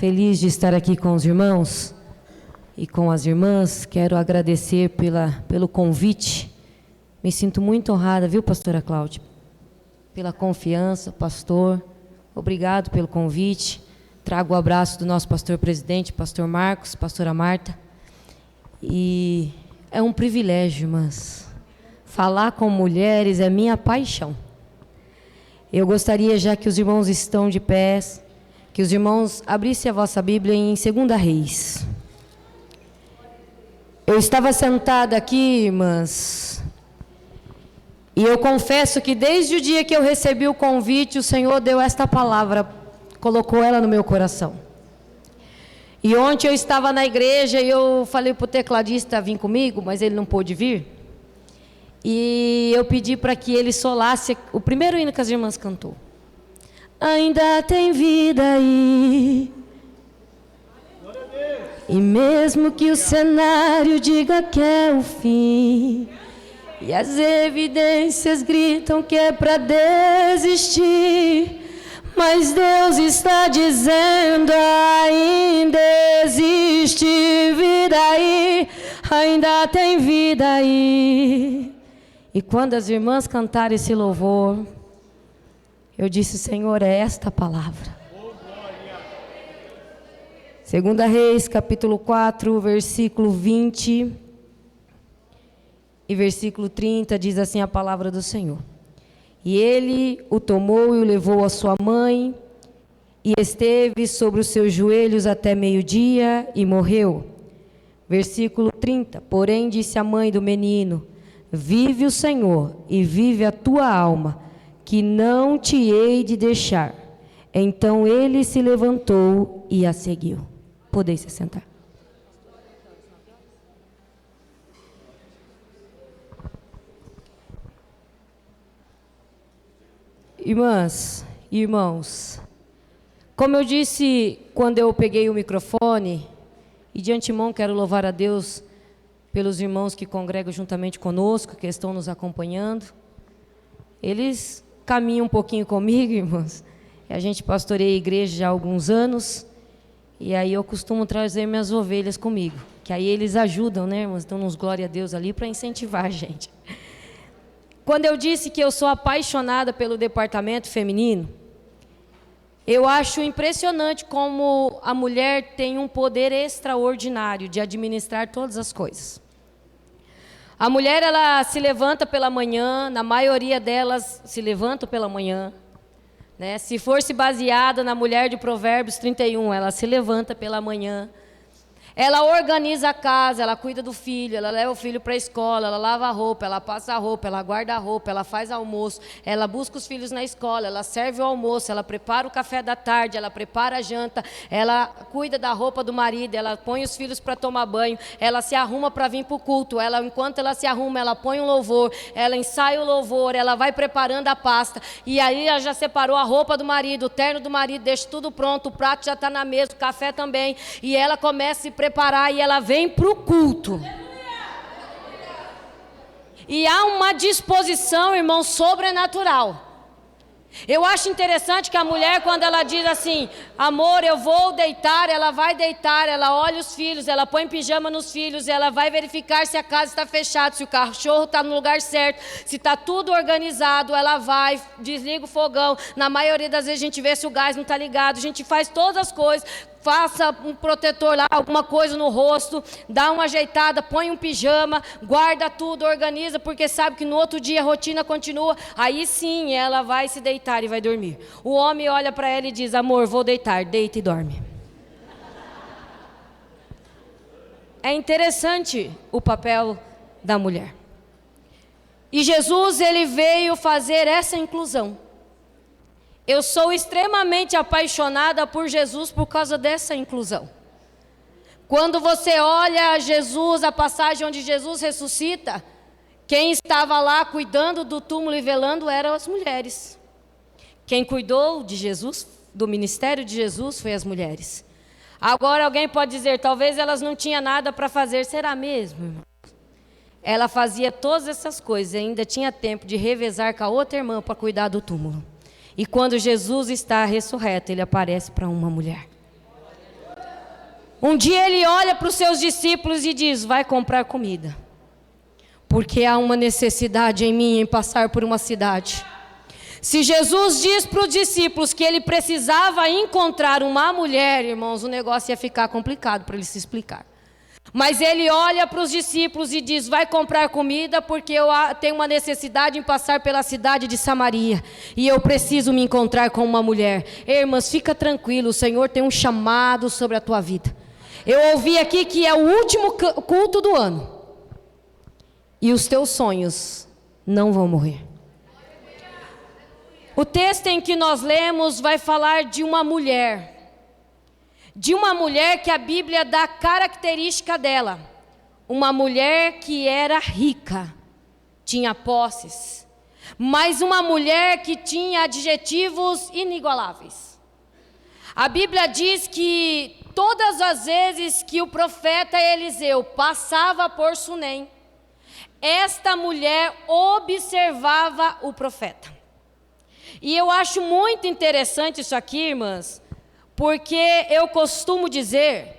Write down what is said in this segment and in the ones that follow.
feliz de estar aqui com os irmãos e com as irmãs. Quero agradecer pelo convite. Me sinto muito honrada, viu, pastora Cláudia? Pela confiança, pastor. Obrigado pelo convite. Trago o abraço do nosso pastor presidente, pastor Marcos, pastora Marta. E é um privilégio, irmãs. Falar com mulheres é minha paixão. Eu gostaria, já que os irmãos estão de pé, que os irmãos abrissem a vossa Bíblia em 2 Reis. Eu estava sentada aqui, irmãs, e eu confesso que desde o dia que eu recebi o convite, o Senhor deu esta palavra, colocou ela no meu coração. E ontem eu estava na igreja e eu falei para o tecladista vir comigo, mas ele não pôde vir. E eu pedi para que ele solasse o primeiro hino que as irmãs cantou. Ainda tem vida aí. E mesmo que o cenário diga que é o fim, e as evidências gritam que é para desistir, mas Deus está dizendo: ainda existe vida aí, ainda tem vida aí. E quando as irmãs cantaram esse louvor, eu disse: Senhor, é esta a palavra. 2 Reis, capítulo 4, versículo 20 e versículo 30, diz assim a palavra do Senhor. E ele o tomou e o levou à sua mãe, e esteve sobre os seus joelhos até meio-dia, e morreu. Versículo 30, porém disse a mãe do menino: vive o Senhor, e vive a tua alma, que não te hei de deixar. Então ele se levantou e a seguiu. Podeis se sentar. Irmãs e irmãos, como eu disse quando eu peguei o microfone, e de antemão quero louvar a Deus pelos irmãos que congregam juntamente conosco, que estão nos acompanhando. Eles caminham um pouquinho comigo, irmãos. A gente pastoreia a igreja já há alguns anos, e aí eu costumo trazer minhas ovelhas comigo, que aí eles ajudam, né, irmãos? Dão-nos glória a Deus ali para incentivar a gente. Quando eu disse que eu sou apaixonada pelo departamento feminino, eu acho impressionante como a mulher tem um poder extraordinário de administrar todas as coisas. A mulher, ela se levanta pela manhã, na maioria delas se levantam pela manhã, né? Se for se baseada na mulher de Provérbios 31, ela se levanta pela manhã. Ela organiza a casa, ela cuida do filho, ela leva o filho para a escola, ela lava a roupa, ela passa a roupa, ela guarda a roupa, ela faz almoço, ela busca os filhos na escola, ela serve o almoço, ela prepara o café da tarde, ela prepara a janta, ela cuida da roupa do marido, ela põe os filhos para tomar banho, ela se arruma para vir para o culto, enquanto ela se arruma, ela põe um louvor, ela ensaia o louvor, ela vai preparando a pasta, e aí ela já separou a roupa do marido, o terno do marido, deixa tudo pronto, o prato já está na mesa, o café também, e ela começa a se preparar e ela vem para o culto. E há uma disposição, irmão, sobrenatural. Eu acho interessante que a mulher, quando ela diz assim: amor, eu vou deitar, ela vai deitar, ela olha os filhos, ela põe pijama nos filhos, ela vai verificar se a casa está fechada, se o cachorro está no lugar certo, se está tudo organizado, ela vai, desliga o fogão, na maioria das vezes a gente vê se o gás não está ligado, a gente faz todas as coisas, faça um protetor lá, alguma coisa no rosto, dá uma ajeitada, põe um pijama, guarda tudo, organiza, porque sabe que no outro dia a rotina continua, aí sim ela vai se deitar e vai dormir. O homem olha para ela e diz: amor, vou deitar, deita e dorme. É interessante o papel da mulher. E Jesus, ele veio fazer essa inclusão. Eu sou extremamente apaixonada por Jesus por causa dessa inclusão. Quando você olha Jesus, a passagem onde Jesus ressuscita, quem estava lá cuidando do túmulo e velando eram as mulheres. Quem cuidou de Jesus, do ministério de Jesus, foi as mulheres. Agora alguém pode dizer: talvez elas não tinham nada para fazer. Será mesmo, irmão? Ela fazia todas essas coisas e ainda tinha tempo de revezar com a outra irmã para cuidar do túmulo. E quando Jesus está ressurreto, ele aparece para uma mulher. Um dia ele olha para os seus discípulos e diz: vai comprar comida, porque há uma necessidade em mim em passar por uma cidade. Se Jesus diz para os discípulos que ele precisava encontrar uma mulher, irmãos, o negócio ia ficar complicado para ele se explicar. Mas ele olha para os discípulos e diz: vai comprar comida, porque eu tenho uma necessidade em passar pela cidade de Samaria, e eu preciso me encontrar com uma mulher. Irmãs, fica tranquilo, o Senhor tem um chamado sobre a tua vida. Eu ouvi aqui que é o último culto do ano, e os teus sonhos não vão morrer. O texto em que nós lemos vai falar de uma mulher que a Bíblia dá característica dela, uma mulher que era rica, tinha posses, mas uma mulher que tinha adjetivos inigualáveis. A Bíblia diz que todas as vezes que o profeta Eliseu passava por Sunem, esta mulher observava o profeta. E eu acho muito interessante isso aqui, irmãs, porque eu costumo dizer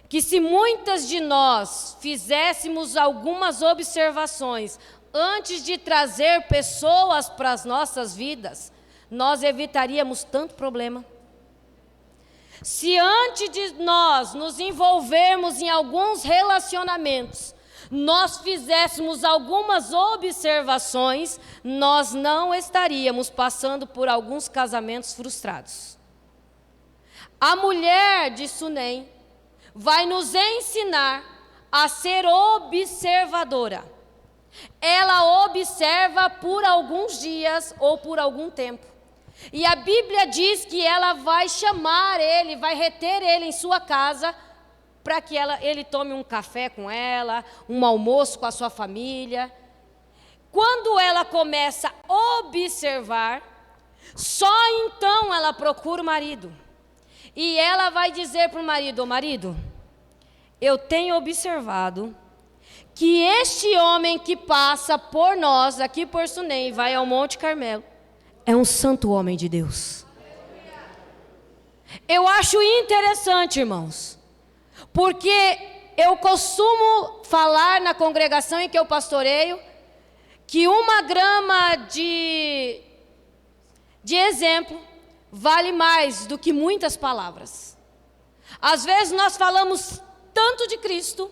que se muitas de nós fizéssemos algumas observações antes de trazer pessoas para as nossas vidas, nós evitaríamos tanto problema. Se antes de nós nos envolvermos em alguns relacionamentos, nós fizéssemos algumas observações, nós não estaríamos passando por alguns casamentos frustrados. A mulher de Sunem vai nos ensinar a ser observadora. Ela observa por alguns dias ou por algum tempo. E a Bíblia diz que ela vai chamar ele, vai reter ele em sua casa, para que ele tome um café com ela, um almoço com a sua família. Quando ela começa a observar, só então ela procura o marido. E ela vai dizer para o marido: ô marido, eu tenho observado que este homem que passa por nós, aqui por Sunem, e vai ao Monte Carmelo, é um santo homem de Deus. Eu acho interessante, irmãos, porque eu costumo falar na congregação em que eu pastoreio, que uma grama de exemplo vale mais do que muitas palavras. Às vezes nós falamos tanto de Cristo,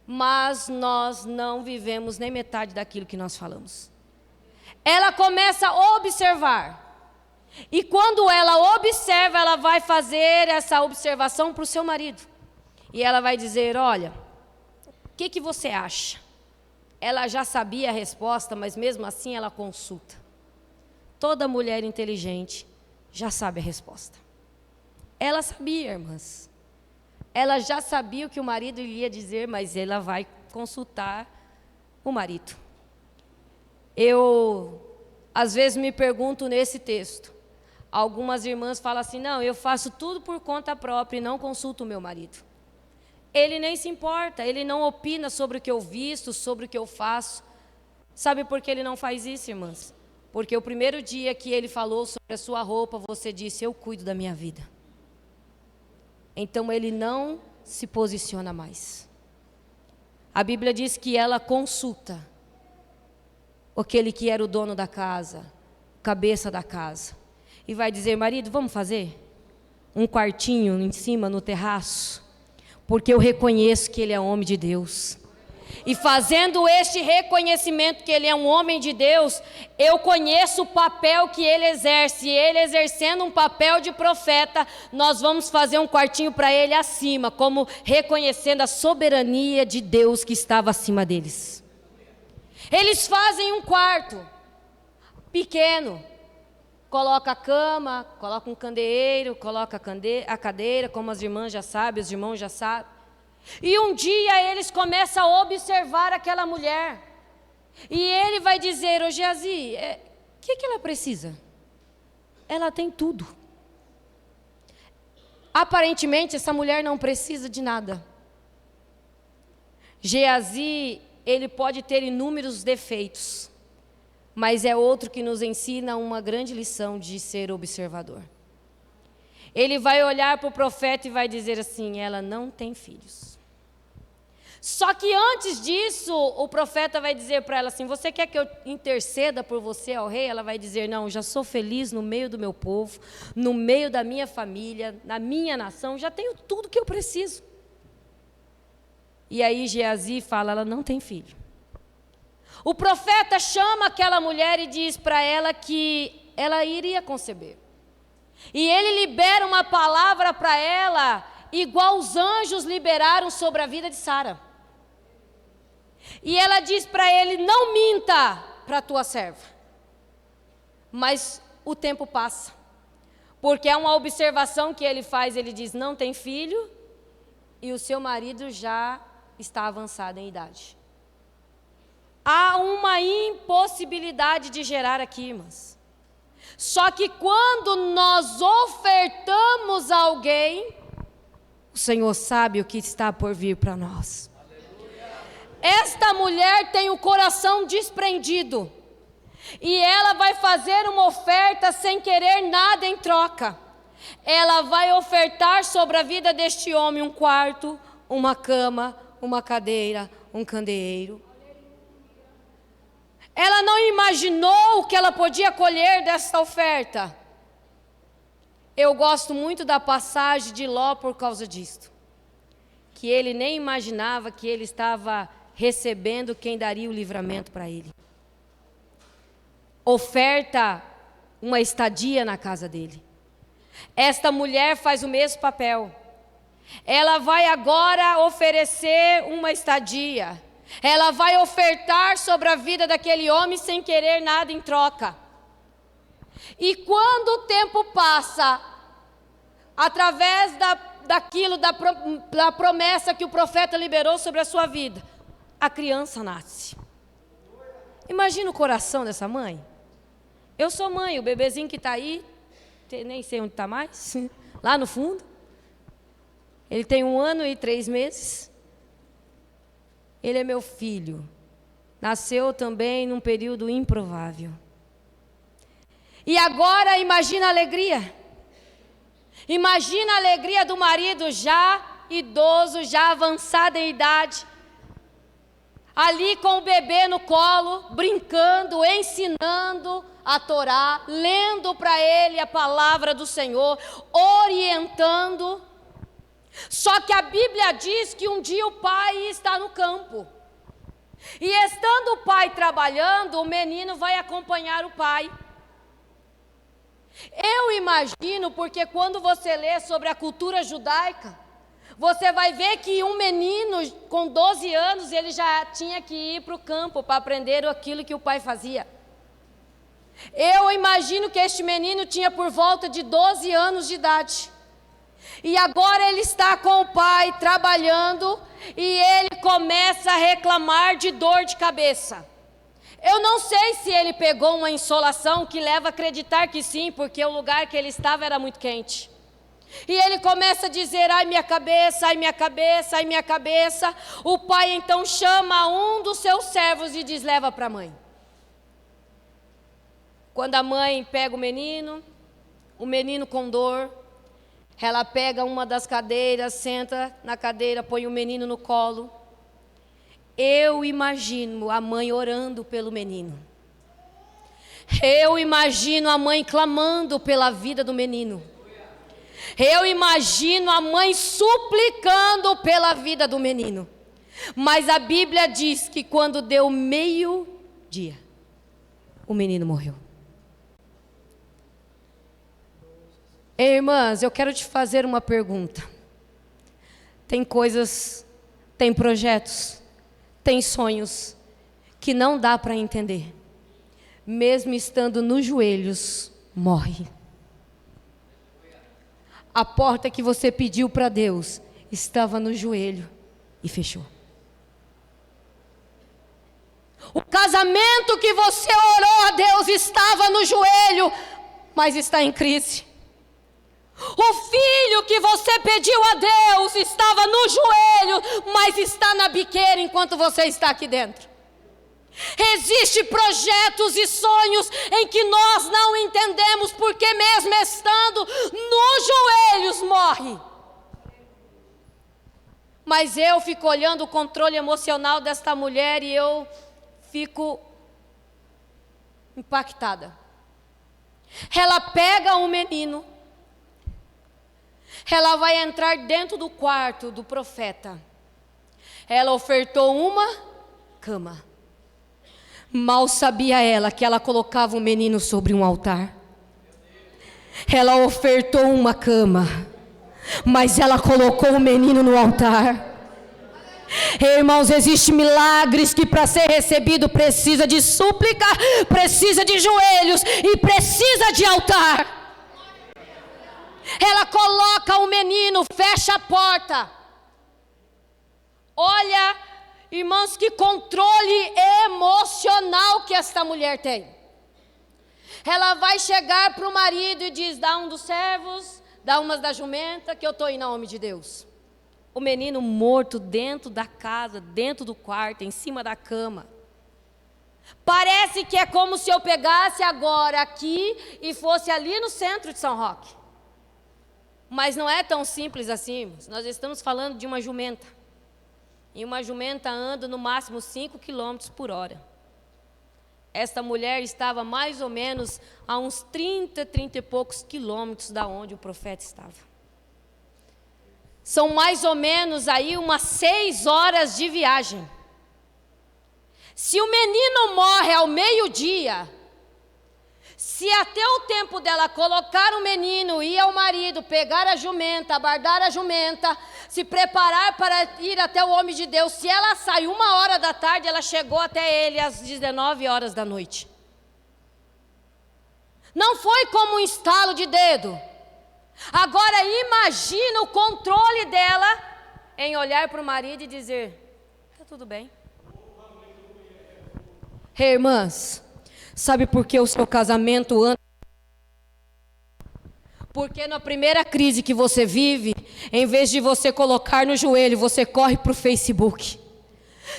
mas nós não vivemos nem metade daquilo que nós falamos. Ela começa a observar. E quando ela observa, ela vai fazer essa observação para o seu marido. E ela vai dizer: olha, o que você acha? Ela já sabia a resposta, mas mesmo assim ela consulta. Toda mulher inteligente já sabe a resposta. Ela sabia, irmãs. Ela já sabia o que o marido ia dizer, mas ela vai consultar o marido. Eu, às vezes, me pergunto nesse texto. Algumas irmãs falam assim: não, eu faço tudo por conta própria e não consulto o meu marido. Ele nem se importa, ele não opina sobre o que eu visto, sobre o que eu faço. Sabe por que ele não faz isso, irmãs? Porque o primeiro dia que ele falou sobre a sua roupa, você disse: eu cuido da minha vida. Então ele não se posiciona mais. A Bíblia diz que ela consulta aquele que era o dono da casa, cabeça da casa, e vai dizer: marido, vamos fazer um quartinho em cima no terraço? Porque eu reconheço que ele é homem de Deus. E fazendo este reconhecimento que ele é um homem de Deus, eu conheço o papel que ele exerce. E ele exercendo um papel de profeta, nós vamos fazer um quartinho para ele acima, como reconhecendo a soberania de Deus que estava acima deles. Eles fazem um quarto pequeno. Coloca a cama, coloca um candeeiro, coloca a cadeira, como as irmãs já sabem, os irmãos já sabem. E um dia eles começam a observar aquela mulher. E ele vai dizer: ô Geazi, o que ela precisa? Ela tem tudo. Aparentemente essa mulher não precisa de nada. Geazi, ele pode ter inúmeros defeitos, mas é outro que nos ensina uma grande lição de ser observador. Ele vai olhar para o profeta e vai dizer assim: ela não tem filhos. Só que antes disso, o profeta vai dizer para ela assim: você quer que eu interceda por você ao rei? Ela vai dizer: não, já sou feliz no meio do meu povo, no meio da minha família, na minha nação, já tenho tudo que eu preciso. E aí Geazi fala: ela não tem filho. O profeta chama aquela mulher e diz para ela que ela iria conceber. E ele libera uma palavra para ela, igual os anjos liberaram sobre a vida de Sara. E ela diz para ele: não minta para a tua serva. Mas o tempo passa. Porque é uma observação que ele faz, ele diz: não tem filho, e o seu marido já está avançado em idade. Há uma impossibilidade de gerar aqui, irmãs. Só que quando nós ofertamos a alguém, o Senhor sabe o que está por vir para nós. Esta mulher tem o coração desprendido. E ela vai fazer uma oferta sem querer nada em troca. Ela vai ofertar sobre a vida deste homem um quarto, uma cama, uma cadeira, um candeeiro. Ela não imaginou o que ela podia colher dessa oferta. Eu gosto muito da passagem de Ló por causa disto. Que ele nem imaginava que ele estava recebendo quem daria o livramento para ele. Oferta uma estadia na casa dele. Esta mulher faz o mesmo papel. Ela vai agora oferecer uma estadia. Ela vai ofertar sobre a vida daquele homem sem querer nada em troca. E quando o tempo passa, através da promessa que o profeta liberou sobre a sua vida, a criança nasce. Imagina o coração dessa mãe. Eu sou mãe, o bebezinho que está aí, nem sei onde está mais, lá no fundo. Ele tem 1 ano e 3 meses. Ele é meu filho. Nasceu também num período improvável. E agora imagina a alegria. Imagina a alegria do marido já idoso, já avançado em idade. Ali com o bebê no colo, brincando, ensinando a Torá, lendo para ele a palavra do Senhor, orientando. Só que a Bíblia diz que um dia o pai está no campo. E estando o pai trabalhando, o menino vai acompanhar o pai. Eu imagino, porque quando você lê sobre a cultura judaica, você vai ver que um menino com 12 anos, ele já tinha que ir para o campo para aprender aquilo que o pai fazia. Eu imagino que este menino tinha por volta de 12 anos de idade. E agora ele está com o pai trabalhando e ele começa a reclamar de dor de cabeça. Eu não sei se ele pegou uma insolação, que leva a acreditar que sim, porque o lugar que ele estava era muito quente. E ele começa a dizer: ai minha cabeça, ai minha cabeça, ai minha cabeça. O pai então chama um dos seus servos e diz: leva para a mãe. Quando a mãe pega o menino com dor, ela pega uma das cadeiras, senta na cadeira, põe o menino no colo. Eu imagino a mãe orando pelo menino. Eu imagino a mãe clamando pela vida do menino. Eu imagino a mãe suplicando pela vida do menino. Mas a Bíblia diz que quando deu meio-dia, o menino morreu. Irmãs, eu quero te fazer uma pergunta. Tem coisas, tem projetos, tem sonhos que não dá para entender. Mesmo estando nos joelhos, morre. A porta que você pediu para Deus estava no joelho e fechou. O casamento que você orou a Deus estava no joelho, mas está em crise. O filho que você pediu a Deus estava no joelho, mas está na biqueira enquanto você está aqui dentro. Existem projetos e sonhos em que nós não entendemos, porque mesmo estando nos joelhos morre. Mas eu fico olhando o controle emocional desta mulher e eu fico impactada. Ela pega um menino, ela vai entrar dentro do quarto do profeta. Ela ofertou uma cama. Mal sabia ela que ela colocava o menino sobre um altar. Ela ofertou uma cama, mas ela colocou o menino no altar. Irmãos, existem milagres que para ser recebido precisa de súplica, precisa de joelhos e precisa de altar. Ela coloca o menino, fecha a porta. Olha, irmãos, que controle emocional que esta mulher tem. Ela vai chegar para o marido e diz: dá um dos servos, dá umas da jumenta, que eu estou em nome de Deus. O menino morto dentro da casa, dentro do quarto, em cima da cama. Parece que é como se eu pegasse agora aqui e fosse ali no centro de São Roque. Mas não é tão simples assim. Nós estamos falando de uma jumenta. E uma jumenta anda no máximo 5 km por hora. Esta mulher estava mais ou menos a uns 30 e poucos quilômetros da onde o profeta estava. São mais ou menos aí umas 6 horas de viagem. Se o menino morre ao meio-dia, se até o tempo dela colocar o menino, ir ao marido, pegar a jumenta, abardar a jumenta, se preparar para ir até o homem de Deus, se ela sai 1h da tarde, ela chegou até ele às 19 horas da noite. Não foi como um estalo de dedo. Agora imagina o controle dela em olhar para o marido e dizer: está tudo bem. Irmãs, sabe por que o seu casamento anda? Porque na primeira crise que você vive, em vez de você colocar no joelho, você corre para o Facebook.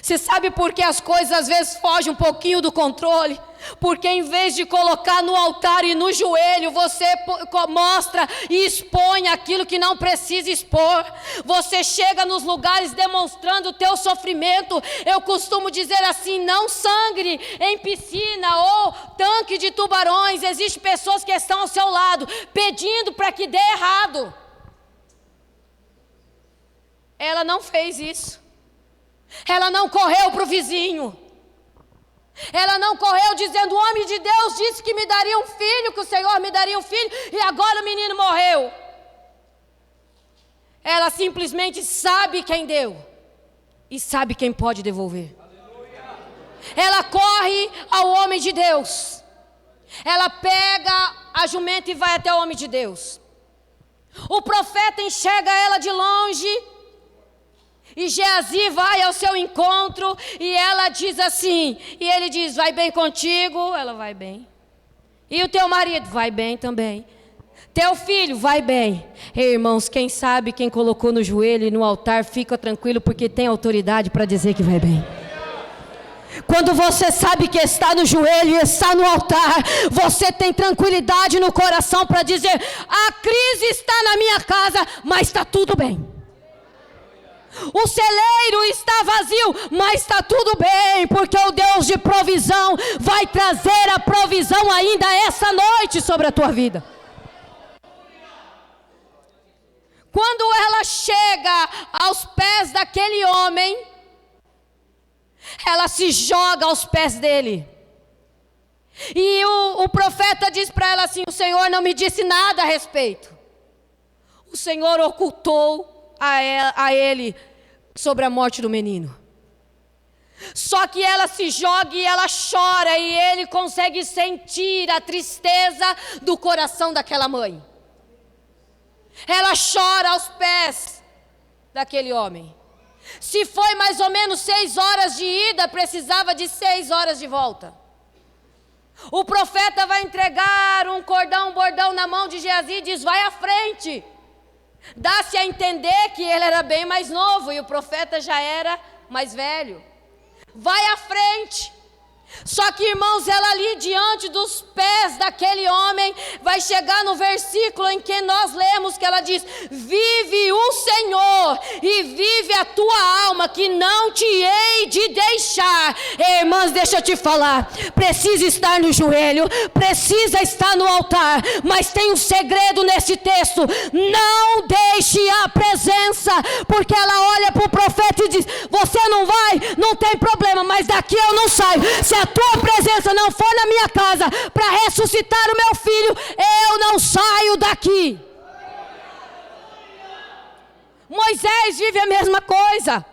Você sabe por que as coisas às vezes fogem um pouquinho do controle? Porque em vez de colocar no altar e no joelho, você mostra e expõe aquilo que não precisa expor. Você chega nos lugares demonstrando o teu sofrimento. Eu costumo dizer assim: não sangre em piscina ou tanque de tubarões. Existem pessoas que estão ao seu lado pedindo para que dê errado. Ela não fez isso. Ela não correu para o vizinho. Ela não correu dizendo: o homem de Deus disse que me daria um filho, que o Senhor me daria um filho, e agora o menino morreu. Ela simplesmente sabe quem deu e sabe quem pode devolver. Ela corre ao homem de Deus. Ela pega a jumenta e vai até o homem de Deus. O profeta enxerga ela de longe. E Geazi vai ao seu encontro e ela diz assim, e ele diz: vai bem contigo? Ela: vai bem. E o teu marido? Vai bem também. Teu filho? Vai bem. Irmãos, quem sabe, quem colocou no joelho e no altar, fica tranquilo, porque tem autoridade para dizer que vai bem. Quando você sabe que está no joelho e está no altar, você tem tranquilidade no coração para dizer: a crise está na minha casa, mas está tudo bem. O celeiro está vazio, mas está tudo bem, porque o Deus de provisão vai trazer a provisão ainda essa noite sobre a tua vida. Quando ela chega aos pés daquele homem, ela se joga aos pés dele. E o profeta diz para ela assim: o Senhor não me disse nada a respeito. O Senhor ocultou a ele sobre a morte do menino. Só que ela se joga e ela chora, e ele consegue sentir a tristeza do coração daquela mãe. Ela chora aos pés daquele homem. Se foi mais ou menos 6 horas de ida, precisava de 6 horas de volta. O profeta vai entregar um bordão na mão de Geazi e diz: vai à frente. Dá-se a entender que ele era bem mais novo e o profeta já era mais velho. Vai à frente. Só que, irmãos, ela ali diante dos pés daquele homem, vai chegar no versículo em que nós lemos, que ela diz: vive o Senhor e vive a tua alma, que não te hei de deixar. Irmãs, deixa eu te falar, precisa estar no joelho, precisa estar no altar, mas tem um segredo nesse texto: não deixe a presença, porque ela olha para o profeta e diz: você não vai, não tem problema, mas daqui eu não saio. Se a tua presença não for na minha casa para ressuscitar o meu filho, eu não saio daqui. Moisés vive a mesma coisa.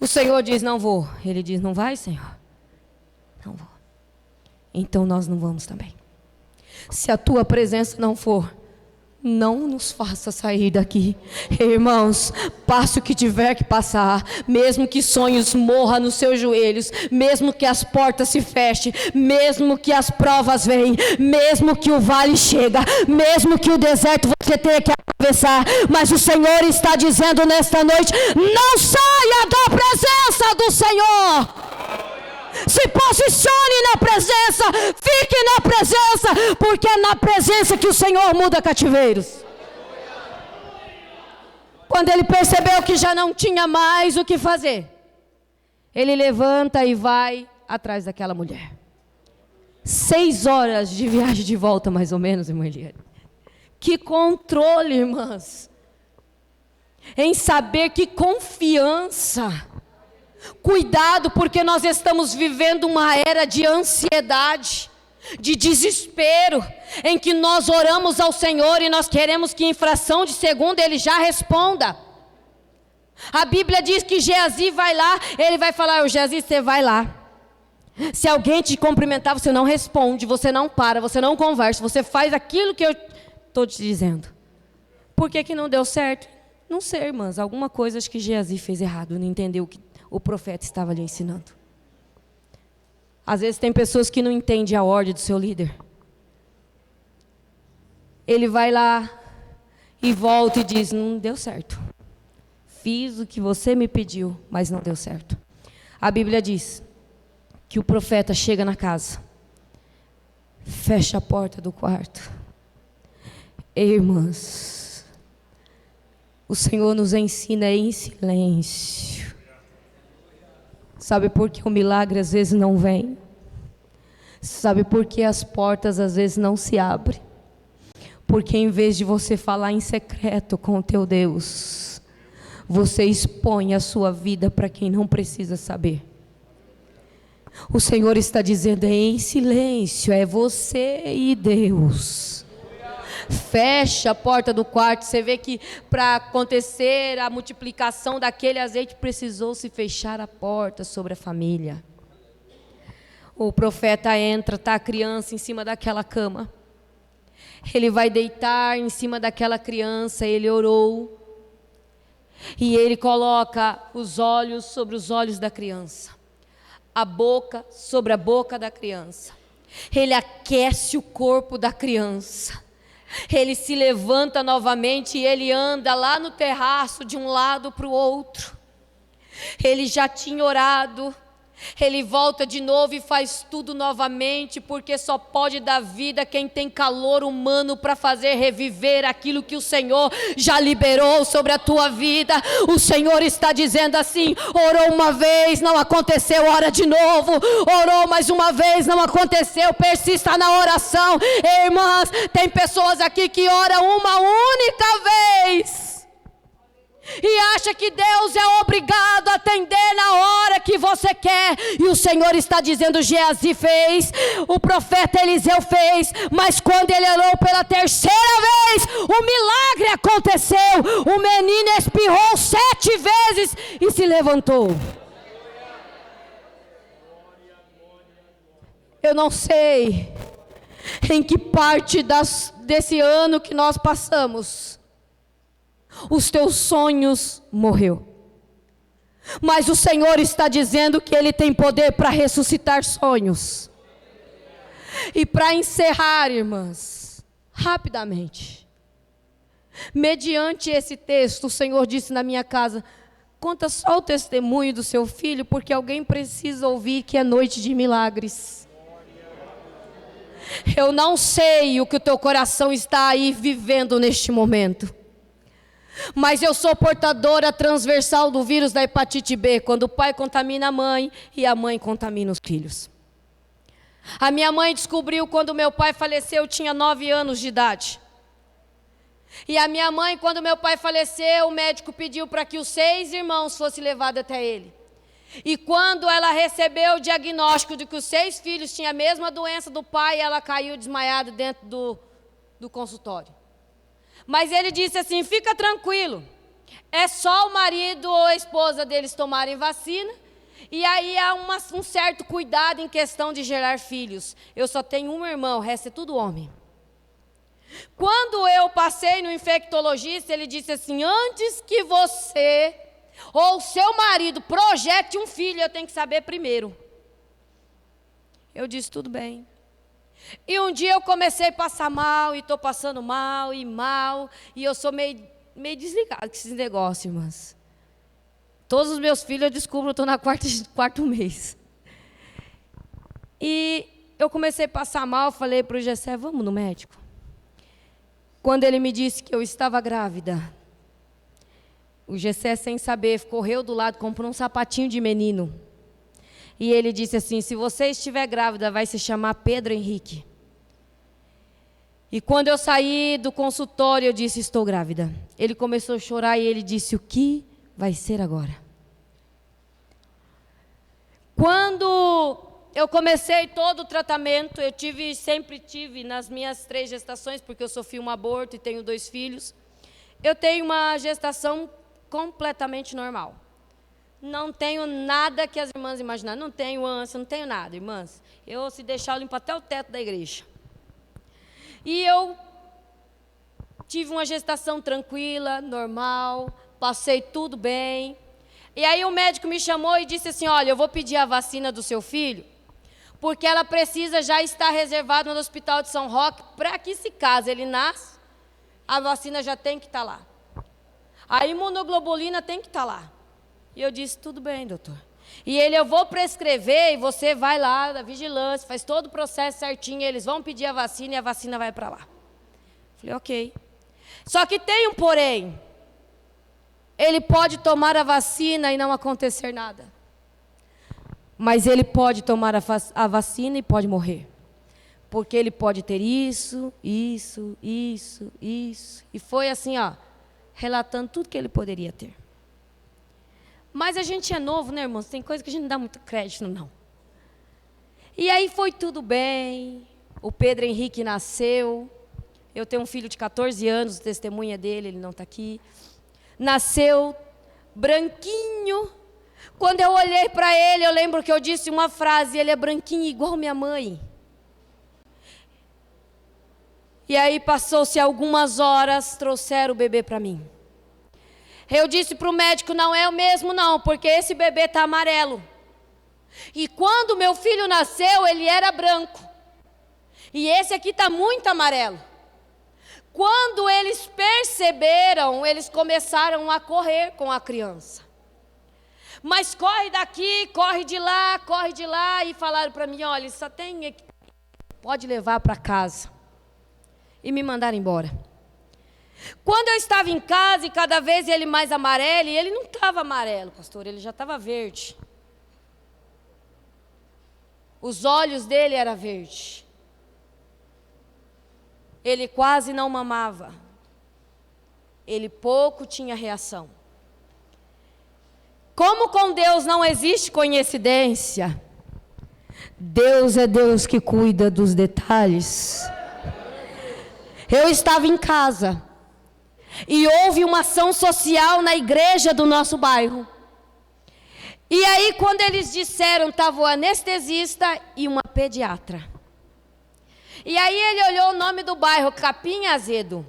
O Senhor diz: não vou. Ele diz: não vai, Senhor? Não vou. Então nós não vamos também. Se a tua presença não for, não nos faça sair daqui. Irmãos, passe o que tiver que passar, mesmo que sonhos morram nos seus joelhos, mesmo que as portas se fechem, mesmo que as provas venham, mesmo que o vale chega, mesmo que o deserto você tenha que atravessar, mas o Senhor está dizendo nesta noite: não saia da presença do Senhor. Se posicione na presença, fique na presença, porque é na presença que o Senhor muda cativeiros. Quando ele percebeu que já não tinha mais o que fazer, ele levanta e vai atrás daquela mulher. 6 horas de viagem de volta, mais ou menos, irmã Eliane. Que controle, irmãs, em saber, que confiança. Cuidado, porque nós estamos vivendo uma era de ansiedade, de desespero, em que nós oramos ao Senhor e nós queremos que em fração de segundo Ele já responda. A Bíblia diz que Geazi vai lá, ele vai falar: Geazi, você vai lá. Se alguém te cumprimentar, você não responde, você não para, você não conversa, você faz aquilo que eu estou te dizendo. Por que não deu certo? Não sei, irmãs, alguma coisa acho que Geazi fez errado, não entendeu o que o profeta estava lhe ensinando. Às vezes tem pessoas que não entendem a ordem do seu líder. Ele vai lá e volta e diz: não deu certo. Fiz o que você me pediu, mas não deu certo. A Bíblia diz que o profeta chega na casa, fecha a porta do quarto. Irmãs, o Senhor nos ensina em silêncio. Sabe por que o milagre às vezes não vem? Sabe por que as portas às vezes não se abrem? Porque em vez de você falar em secreto com o teu Deus, você expõe a sua vida para quem não precisa saber. O Senhor está dizendo: em silêncio, é você e Deus. Fecha a porta do quarto. Você vê que para acontecer a multiplicação daquele azeite, precisou se fechar a porta sobre a família. O profeta entra, está a criança em cima daquela cama. Ele vai deitar em cima daquela criança, ele orou. E ele coloca os olhos sobre os olhos da criança, a boca sobre a boca da criança. Ele aquece o corpo da criança. Ele se levanta novamente e ele anda lá no terraço de um lado para o outro. Ele já tinha orado. Ele volta de novo e faz tudo novamente, porque só pode dar vida quem tem calor humano para fazer reviver aquilo que o Senhor já liberou sobre a tua vida. O Senhor está dizendo assim: orou uma vez, não aconteceu, ora de novo. Orou mais uma vez, não aconteceu, persista na oração. Irmãs, tem pessoas aqui que oram uma única vez e acha que Deus é obrigado a atender na hora que você quer. E o Senhor está dizendo: Geazi fez, o profeta Eliseu fez, mas quando ele orou pela terceira vez, o milagre aconteceu. O menino espirrou 7 vezes e se levantou. Eu não sei em que parte desse ano que nós passamos os teus sonhos morreu, mas o Senhor está dizendo que Ele tem poder para ressuscitar sonhos. E para encerrar, irmãs, rapidamente, mediante esse texto, o Senhor disse na minha casa: conta só o testemunho do seu filho, porque alguém precisa ouvir que é noite de milagres. Eu não sei o que o teu coração está aí vivendo neste momento, mas eu sou portadora transversal do vírus da hepatite B, quando o pai contamina a mãe e a mãe contamina os filhos. A minha mãe descobriu quando meu pai faleceu, eu tinha 9 anos de idade. E a minha mãe, quando meu pai faleceu, o médico pediu para que os 6 irmãos fossem levados até ele. E quando ela recebeu o diagnóstico de que os 6 filhos tinham a mesma doença do pai, ela caiu desmaiada dentro do consultório. Mas ele disse assim: fica tranquilo, é só o marido ou a esposa deles tomarem vacina, e aí há um certo cuidado em questão de gerar filhos. Eu só tenho um irmão, o resto é tudo homem. Quando eu passei no infectologista, ele disse assim: antes que você ou seu marido projete um filho, eu tenho que saber primeiro. Eu disse: tudo bem. E um dia eu comecei a passar mal, e estou passando mal, e eu sou meio desligado com esses negócios, irmãs. Todos os meus filhos eu descubro, eu estou no quarto mês. E eu comecei a passar mal, falei para o Gessé: vamos no médico. Quando ele me disse que eu estava grávida, o Gessé, sem saber, correu do lado, comprou um sapatinho de menino. E ele disse assim: se você estiver grávida, vai se chamar Pedro Henrique. E quando eu saí do consultório, eu disse: estou grávida. Ele começou a chorar e ele disse: o que vai ser agora? Quando eu comecei todo o tratamento, eu sempre tive nas minhas 3 gestações, porque eu sofri um aborto e tenho 2 filhos. Eu tenho uma gestação completamente normal. Não tenho nada que as irmãs imaginaram. Não tenho ânsia, não tenho nada, irmãs. Eu, se deixar, eu limpo até o teto da igreja. E eu tive uma gestação tranquila, normal, passei tudo bem. E aí o médico me chamou e disse assim: olha, eu vou pedir a vacina do seu filho, porque ela precisa já estar reservada no Hospital de São Roque, para que, se caso ele nasce, a vacina já tem que estar lá. A imunoglobulina tem que estar lá. E eu disse: tudo bem, doutor. E ele: eu vou prescrever e você vai lá da vigilância, faz todo o processo certinho, eles vão pedir a vacina e a vacina vai para lá. Falei: ok. Só que tem um porém. Ele pode tomar a vacina e não acontecer nada. Mas ele pode tomar a vacina e pode morrer. Porque ele pode ter isso. E foi assim, ó, relatando tudo que ele poderia ter. Mas a gente é novo, né, irmãos? Tem coisa que a gente não dá muito crédito, não. E aí foi tudo bem. O Pedro Henrique nasceu. Eu tenho um filho de 14 anos, testemunha dele, ele não está aqui. Nasceu branquinho. Quando eu olhei para ele, eu lembro que eu disse uma frase: ele é branquinho igual minha mãe. E aí passou-se algumas horas, trouxeram o bebê para mim. Eu disse para o médico: não é o mesmo não, porque esse bebê está amarelo. E quando meu filho nasceu, ele era branco. E esse aqui está muito amarelo. Quando eles perceberam, eles começaram a correr com a criança. Mas corre daqui, corre de lá, e falaram para mim: olha, só tem, pode levar para casa. E me mandaram embora. Quando eu estava em casa, e cada vez ele mais amarelo, e ele não estava amarelo, pastor, ele já estava verde. Os olhos dele eram verdes. Ele quase não mamava. Ele pouco tinha reação. Como com Deus não existe coincidência, Deus é Deus que cuida dos detalhes. Eu estava em casa e houve uma ação social na igreja do nosso bairro. E aí, quando eles disseram, estava o anestesista e uma pediatra. E aí ele olhou o nome do bairro, Capim Azedo.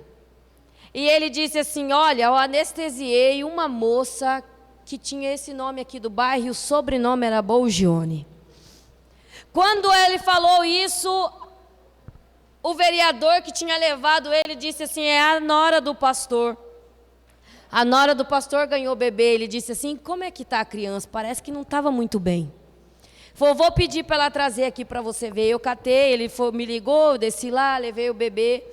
E ele disse assim: olha, eu anestesiei uma moça que tinha esse nome aqui do bairro, e o sobrenome era Bolgione. Quando ele falou isso, o vereador que tinha levado ele disse assim: é a nora do pastor. A nora do pastor ganhou o bebê. Ele disse assim, como é que está a criança? Parece que não estava muito bem. Falou, vou pedir para ela trazer aqui para você ver. Eu catei, ele me ligou, eu desci lá, levei o bebê.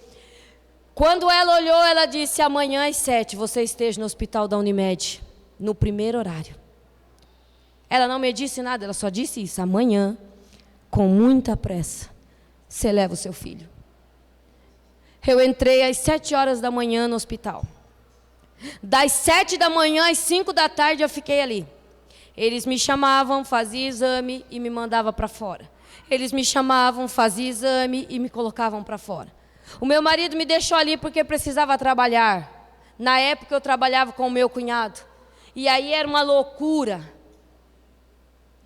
Quando ela olhou, ela disse, amanhã às 7 você esteja no hospital da Unimed, no primeiro horário. Ela não me disse nada, ela só disse isso, amanhã, com muita pressa, você leva o seu filho. Eu entrei às 7 horas da manhã no hospital. Das 7 da manhã às 5 da tarde eu fiquei ali. Eles me chamavam, faziam exame e me mandavam para fora. Eles me chamavam, faziam exame e me colocavam para fora. O meu marido me deixou ali porque precisava trabalhar. Na época eu trabalhava com o meu cunhado. E aí era uma loucura.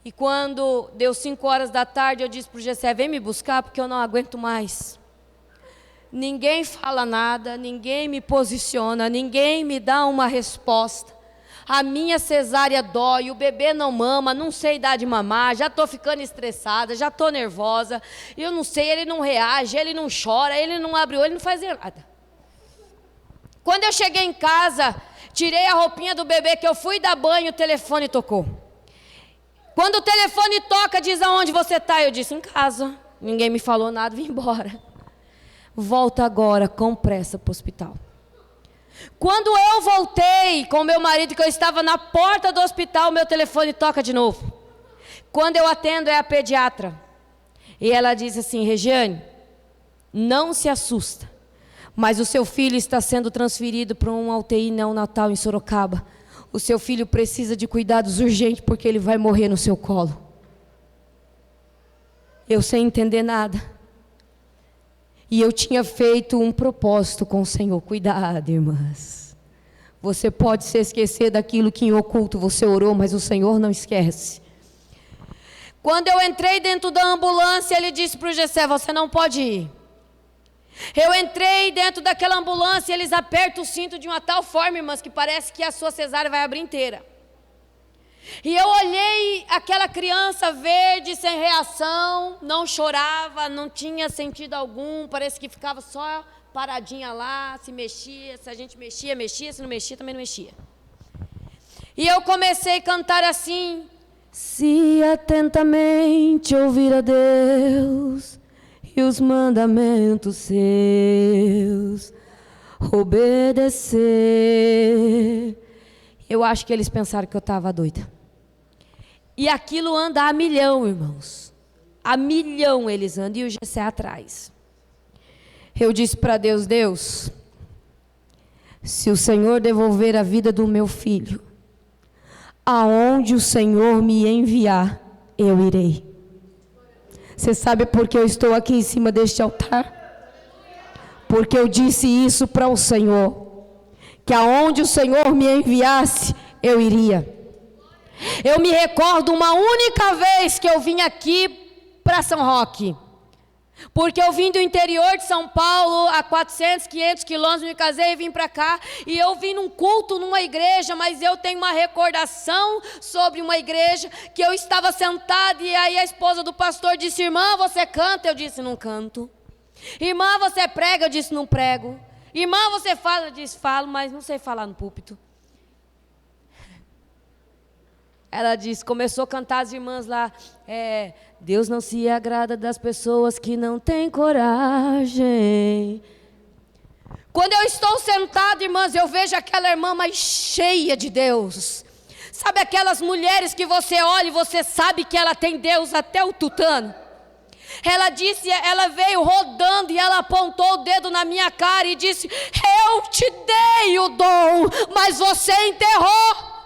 E quando deu 5 horas da tarde, eu disse para o Gessé, vem me buscar porque eu não aguento mais. Ninguém fala nada, ninguém me posiciona, ninguém me dá uma resposta. A minha cesárea dói, o bebê não mama, não sei dar de mamar, já estou ficando estressada, já estou nervosa. Eu não sei, ele não reage, ele não chora, ele não abre o olho, ele não faz nada. Quando eu cheguei em casa, tirei a roupinha do bebê que eu fui dar banho, o telefone tocou. Quando o telefone toca, diz aonde você está? Eu disse, em casa. Ninguém me falou nada, vim embora. Volta agora com pressa para o hospital. Quando eu voltei com meu marido, que eu estava na porta do hospital, meu telefone toca de novo. Quando eu atendo, é a pediatra. E ela diz assim, Regiane, não se assusta, mas o seu filho está sendo transferido para uma UTI neonatal em Sorocaba. O seu filho precisa de cuidados urgentes, porque ele vai morrer no seu colo. Eu sem entender nada. E eu tinha feito um propósito com o Senhor. Cuidado, irmãs. Você pode se esquecer daquilo que em oculto você orou, mas o Senhor não esquece. Quando eu entrei dentro da ambulância, ele disse para o Gessé, você não pode ir. Eu entrei dentro daquela ambulância, eles apertam o cinto de uma tal forma, irmãs, que parece que a sua cesárea vai abrir inteira. E eu olhei aquela criança verde, sem reação, não chorava, não tinha sentido algum, parece que ficava só paradinha lá, se mexia, se a gente mexia, mexia, se não mexia, também não mexia. E eu comecei a cantar assim, se atentamente ouvir a Deus e os mandamentos seus, obedecer. Eu acho que eles pensaram que eu estava doida. E aquilo anda a milhão, irmãos. A milhão eles andam e o Gessé atrás. Eu disse para Deus, Deus, se o Senhor devolver a vida do meu filho, aonde o Senhor me enviar, eu irei. Você sabe por que eu estou aqui em cima deste altar? Porque eu disse isso para o Senhor, que aonde o Senhor me enviasse, eu iria. Eu me recordo uma única vez que eu vim aqui para São Roque, porque eu vim do interior de São Paulo, a 400, 500 quilômetros, me casei e vim para cá, e eu vim num culto, numa igreja, mas eu tenho uma recordação sobre uma igreja, que eu estava sentada, e aí a esposa do pastor disse, irmã, você canta? Eu disse, não canto. Irmã, você prega? Eu disse, não prego. Irmã, você fala? Eu disse, falo, mas não sei falar no púlpito. Ela disse, começou a cantar as irmãs lá, Deus não se agrada das pessoas que não têm coragem. Quando eu estou sentada, irmãs, eu vejo aquela irmã mais cheia de Deus. Sabe aquelas mulheres que você olha e você sabe que ela tem Deus até o tutano? Ela disse, ela veio rodando e ela apontou o dedo na minha cara e disse, eu te dei o dom, mas você enterrou.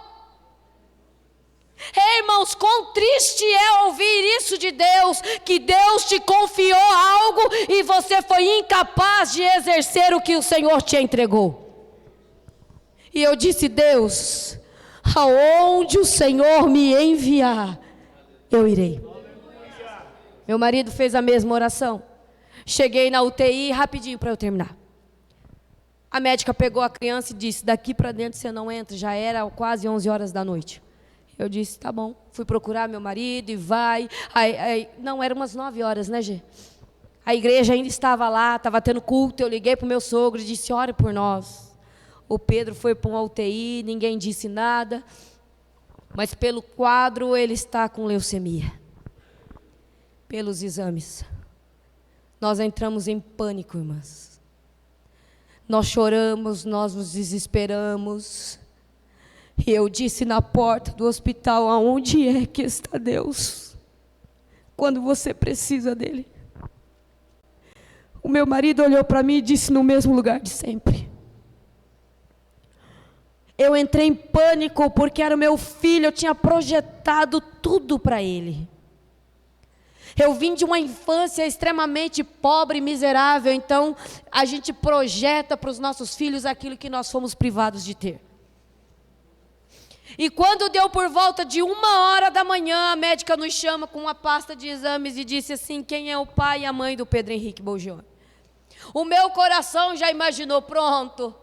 Irmãos, quão triste é ouvir isso de Deus, que Deus te confiou algo e você foi incapaz de exercer o que o Senhor te entregou. E eu disse, Deus, aonde o Senhor me enviar, eu irei. Meu marido fez a mesma oração. Cheguei na UTI rapidinho para eu terminar. A médica pegou a criança e disse, daqui para dentro você não entra, já era quase 11 horas da noite. Eu disse, tá bom. Fui procurar meu marido e vai. Não, eram umas 9 horas, né, Gê? A igreja ainda estava lá, estava tendo culto. Eu liguei para o meu sogro e disse, ore por nós. O Pedro foi para um UTI, ninguém disse nada, mas pelo quadro ele está com leucemia. Pelos exames. Nós entramos em pânico, irmãs. Nós choramos, nós nos desesperamos. E eu disse na porta do hospital: aonde é que está Deus? Quando você precisa dele. O meu marido olhou para mim e disse: no mesmo lugar de sempre. Eu entrei em pânico porque era o meu filho, eu tinha projetado tudo para ele. Eu vim de uma infância extremamente pobre e miserável, então a gente projeta para os nossos filhos aquilo que nós fomos privados de ter. E quando deu por volta de 1h da manhã, a médica nos chama com uma pasta de exames e disse assim: quem é o pai e a mãe do Pedro Henrique Bolgione? O meu coração já imaginou: pronto,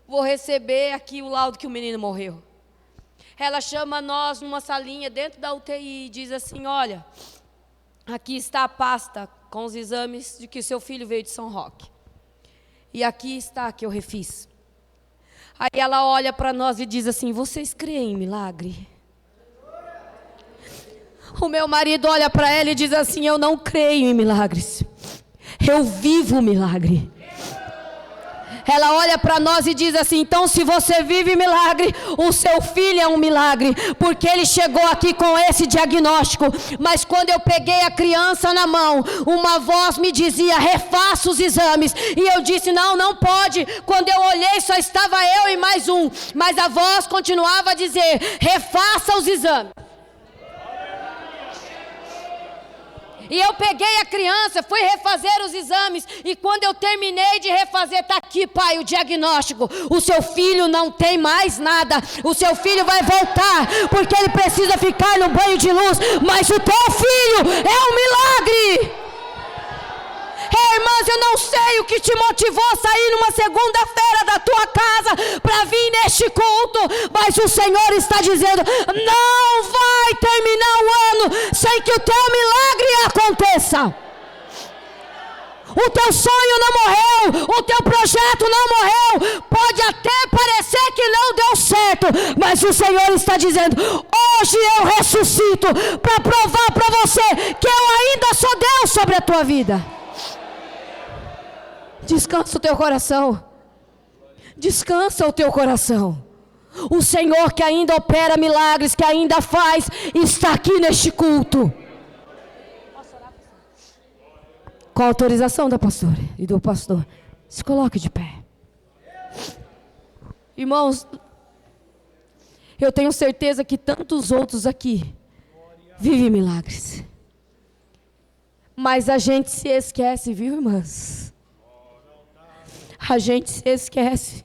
vou receber aqui o laudo que o menino morreu. Ela chama nós numa salinha dentro da UTI e diz assim: olha, aqui está a pasta com os exames de que seu filho veio de São Roque. E aqui está que eu refiz. Aí ela olha para nós e diz assim: vocês creem em milagre? O meu marido olha para ela e diz assim: eu não creio em milagres. Eu vivo o milagre. Ela olha para nós e diz assim: então se você vive milagre, o seu filho é um milagre, porque ele chegou aqui com esse diagnóstico. Mas quando eu peguei a criança na mão, uma voz me dizia: refaça os exames. E eu disse: não, não pode. Quando eu olhei, só estava eu e mais um, mas a voz continuava a dizer: refaça os exames. E eu peguei a criança, fui refazer os exames, e quando eu terminei de refazer, está aqui, pai, o diagnóstico: o seu filho não tem mais nada, o seu filho vai voltar, porque ele precisa ficar no banho de luz, mas o teu filho é um milagre. Irmãs, eu não sei o que te motivou a sair numa segunda-feira da tua casa para vir neste culto, mas o Senhor está dizendo: não vai terminar o ano sem que o teu milagre aconteça. O teu sonho não morreu, o teu projeto não morreu, pode até parecer que não deu certo, mas o Senhor está dizendo: hoje eu ressuscito para provar para você que eu ainda sou Deus sobre a tua vida. Descansa o teu coração. Descansa o teu coração. O Senhor que ainda opera milagres, que ainda faz, está aqui neste culto. Com a autorização da pastora e do pastor, se coloque de pé. Irmãos, eu tenho certeza que tantos outros aqui vivem milagres. Mas a gente se esquece, viu, irmãs? A gente se esquece.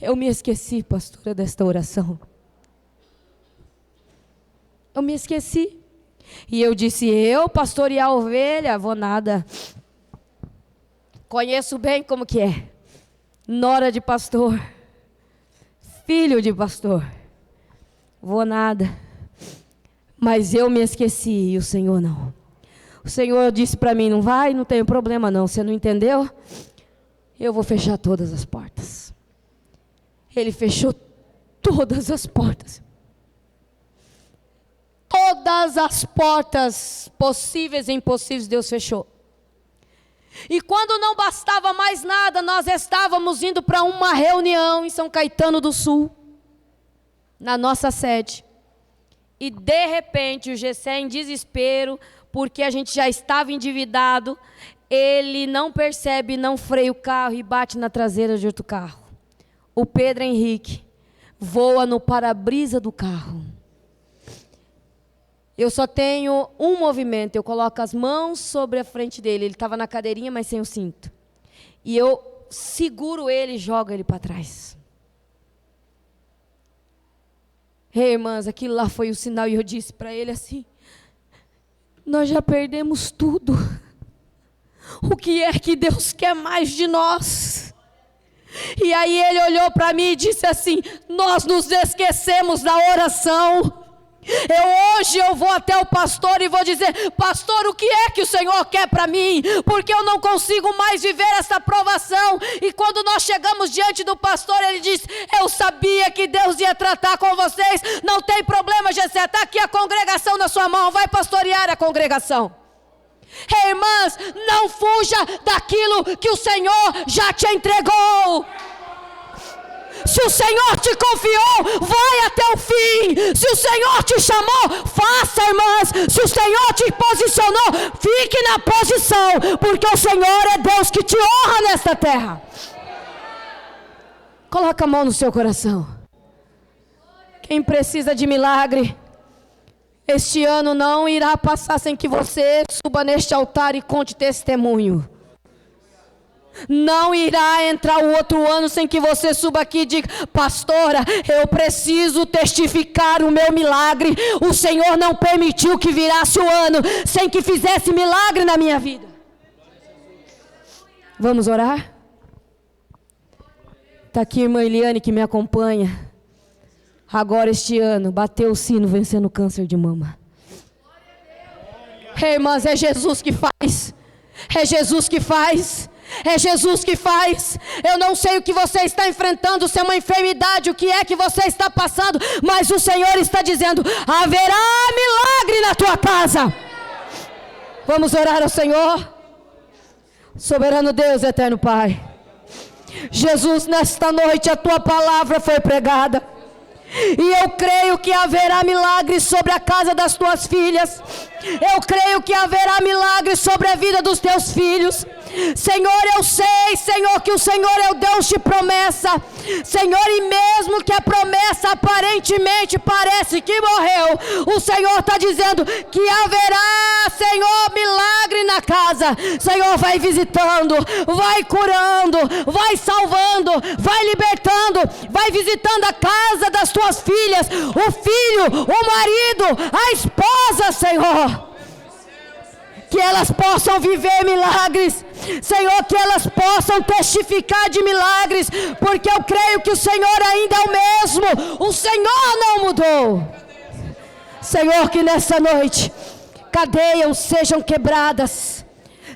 Eu me esqueci, pastora, desta oração. Eu me esqueci. E eu disse: eu pastorear a ovelha, vou nada. Conheço bem como que é. Nora de pastor. Filho de pastor. Vou nada. Mas eu me esqueci e o Senhor não. O Senhor disse para mim: não vai, não tem problema não. Você não entendeu? Eu vou fechar todas as portas. Ele fechou todas as portas. Todas as portas possíveis e impossíveis Deus fechou. E quando não bastava mais nada, nós estávamos indo para uma reunião em São Caetano do Sul, na nossa sede. E de repente o Gessé, em desespero, porque a gente já estava endividado, ele não percebe, não freia o carro e bate na traseira de outro carro. O Pedro Henrique voa no para-brisa do carro. Eu só tenho um movimento, eu coloco as mãos sobre a frente dele. Ele estava na cadeirinha, mas sem o cinto. E eu seguro ele e jogo ele para trás. Ei, irmãs, aquilo lá foi o sinal. E eu disse para ele assim: nós já perdemos tudo. O que é que Deus quer mais de nós? E aí ele olhou para mim e disse assim: nós nos esquecemos da oração. Hoje eu vou até o pastor e vou dizer: pastor, o que é que o Senhor quer para mim? Porque eu não consigo mais viver essa provação. E quando nós chegamos diante do pastor, ele diz: eu sabia que Deus ia tratar com vocês. Não tem problema, Gessé, está aqui a congregação na sua mão, vai pastorear a congregação. Irmãs, não fuja daquilo que o Senhor já te entregou. Se o Senhor te confiou, vai até o fim. Se o Senhor te chamou, faça, irmãs. Se o Senhor te posicionou, fique na posição, porque o Senhor é Deus que te honra nesta terra. Coloca a mão no seu coração. Quem precisa de milagre, este ano não irá passar sem que você suba neste altar e conte testemunho. Não irá entrar o outro ano sem que você suba aqui e diga: pastora, eu preciso testificar o meu milagre. O Senhor não permitiu que virasse o ano sem que fizesse milagre na minha vida. Vamos orar? Está aqui a irmã Eliane que me acompanha. Agora este ano, bateu o sino vencendo o câncer de mama. Irmãs, é Jesus que faz. É Jesus que faz. É Jesus que faz. Eu não sei o que você está enfrentando, se é uma enfermidade, o que é que você está passando, mas o Senhor está dizendo: haverá milagre na tua casa. Vamos orar ao Senhor. Soberano Deus, eterno Pai, Jesus, nesta noite a tua palavra foi pregada, e eu creio que haverá milagre sobre a casa das tuas filhas. Eu creio que haverá milagre sobre a vida dos teus filhos. Senhor, eu sei, Senhor, que o Senhor é o Deus de promessa. Senhor, e mesmo que a promessa aparentemente parece que morreu, o Senhor está dizendo que haverá, Senhor, milagre na casa. Senhor, vai visitando, vai curando, vai salvando, vai libertando, vai visitando a casa das tuas filhas, o filho, o marido, a esposa, Senhor. Que elas possam viver milagres, Senhor, que elas possam testificar de milagres, porque eu creio que o Senhor ainda é o mesmo, o Senhor não mudou. Senhor, que nessa noite cadeias sejam quebradas,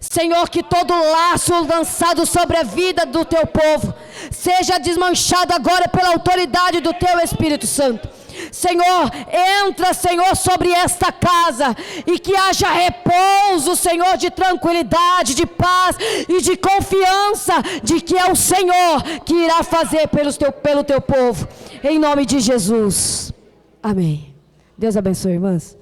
Senhor, que todo laço lançado sobre a vida do teu povo seja desmanchado agora pela autoridade do teu Espírito Santo. Senhor, entra, Senhor, sobre esta casa, e que haja repouso, Senhor, de tranquilidade, de paz e de confiança de que é o Senhor que irá fazer pelo teu povo, em nome de Jesus, amém. Deus abençoe, irmãs.